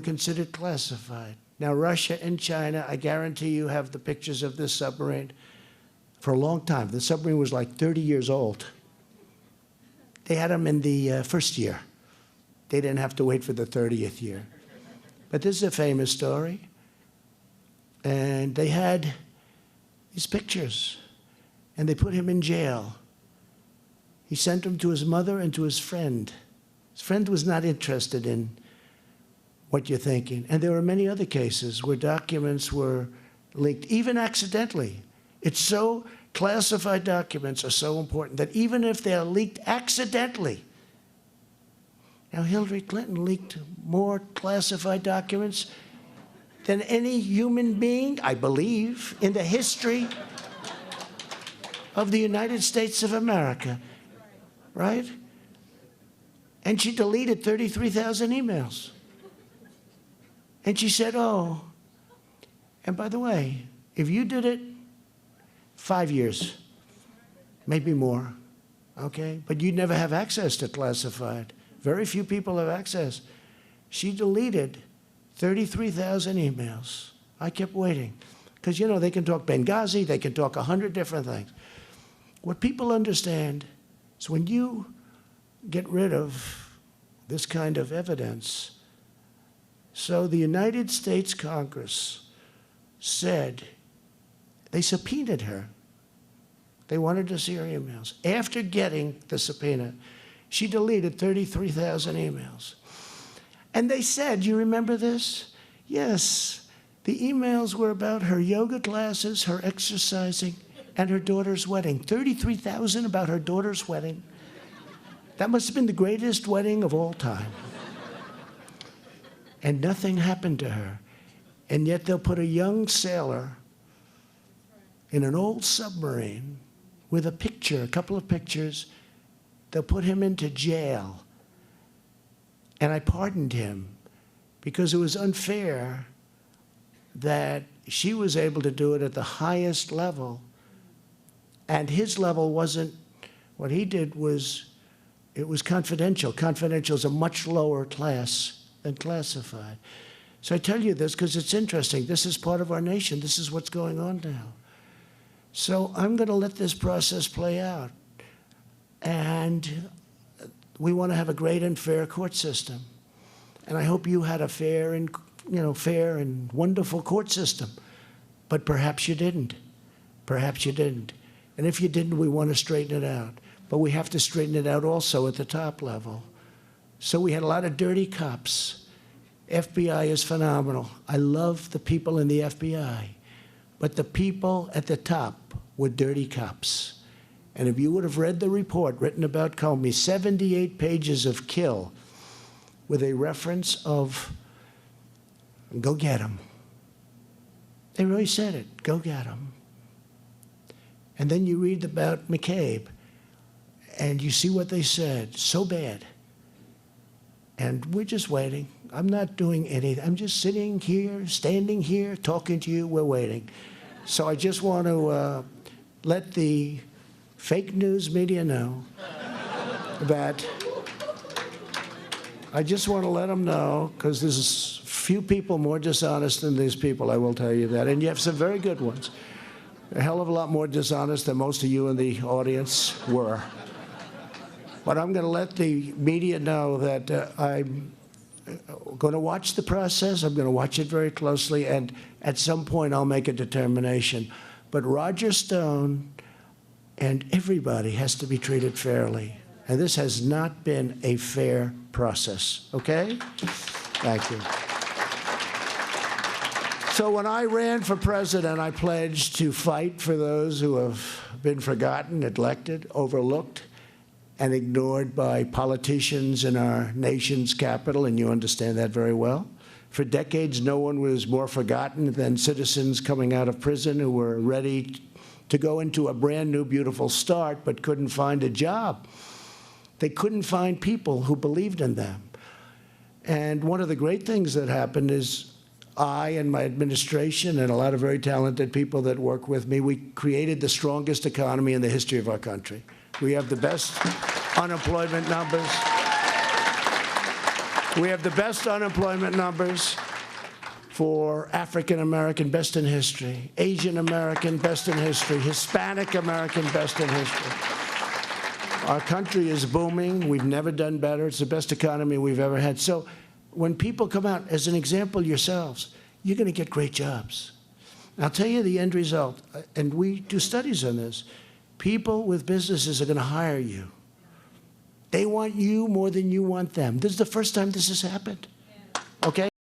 considered classified. Now, Russia and China, I guarantee you have the pictures of this submarine for a long time. The submarine was like 30 years old. They had them in the first year. They didn't have to wait for the 30th year. But this is a famous story. And they had these pictures, and they put him in jail. He sent them to his mother and to his friend. His friend was not interested in what you're thinking. And there were many other cases where documents were leaked, even accidentally. It's so, classified documents are so important that even if they're leaked accidentally. Now, Hillary Clinton leaked more classified documents than any human being, I believe, in the history of the United States of America, right? And she deleted 33,000 emails. And she said, oh, and by the way, if you did it, 5 years, maybe more, okay? But you'd never have access to classified. Very few people have access. She deleted 33,000 emails. I kept waiting. Because, you know, they can talk Benghazi, they can talk 100 different things. What people understand is when you get rid of this kind of evidence, so the United States Congress said, they subpoenaed her. They wanted to see her emails. After getting the subpoena, she deleted 33,000 emails. And they said, you remember this? Yes, the emails were about her yoga classes, her exercising, and her daughter's wedding. 33,000 about her daughter's wedding. That must have been the greatest wedding of all time. And nothing happened to her. And yet they'll put a young sailor in an old submarine with a picture, a couple of pictures. They'll put him into jail. And I pardoned him because it was unfair that she was able to do it at the highest level. And his level wasn't, what he did was, it was confidential. Confidential is a much lower class than classified. So I tell you this because it's interesting. This is part of our nation. This is what's going on now. So I'm going to let this process play out. And we want to have a great and fair court system. And I hope you had a fair and, fair and wonderful court system. But perhaps you didn't. Perhaps you didn't. And if you didn't, we want to straighten it out. But we have to straighten it out also at the top level. So we had a lot of dirty cops. FBI is phenomenal. I love the people in the FBI. But the people at the top were dirty cops. And if you would have read the report written about Comey, 78 pages of kill with a reference of, go get him. They really said it, go get him. And then you read about McCabe, and you see what they said, so bad. And we're just waiting. I'm not doing anything. I'm just sitting here, standing here, talking to you. We're waiting. So I just want to let the fake news media know that I just want to let them know, because there's few people more dishonest than these people, I will tell you that. And you have some very good ones. A hell of a lot more dishonest than most of you in the audience were. But I'm going to let the media know that I'm going to watch the process. I'm going to watch it very closely, and at some point I'll make a determination. But Roger Stone and everybody has to be treated fairly. And this has not been a fair process, okay? Thank you. So when I ran for president, I pledged to fight for those who have been forgotten, neglected, overlooked, and ignored by politicians in our nation's capital, and you understand that very well. For decades, no one was more forgotten than citizens coming out of prison who were ready to go into a brand new, beautiful start, but couldn't find a job. They couldn't find people who believed in them. And one of the great things that happened is I and my administration and a lot of very talented people that work with me, we created the strongest economy in the history of our country. We have the best unemployment numbers. We have the best unemployment numbers for African American, best in history. Asian American, best in history. Hispanic American, best in history. Our country is booming. We've never done better. It's the best economy we've ever had. So when people come out, as an example yourselves, you're going to get great jobs. And I'll tell you the end result, and we do studies on this. People with businesses are going to hire you. They want you more than you want them. This is the first time this has happened. Okay?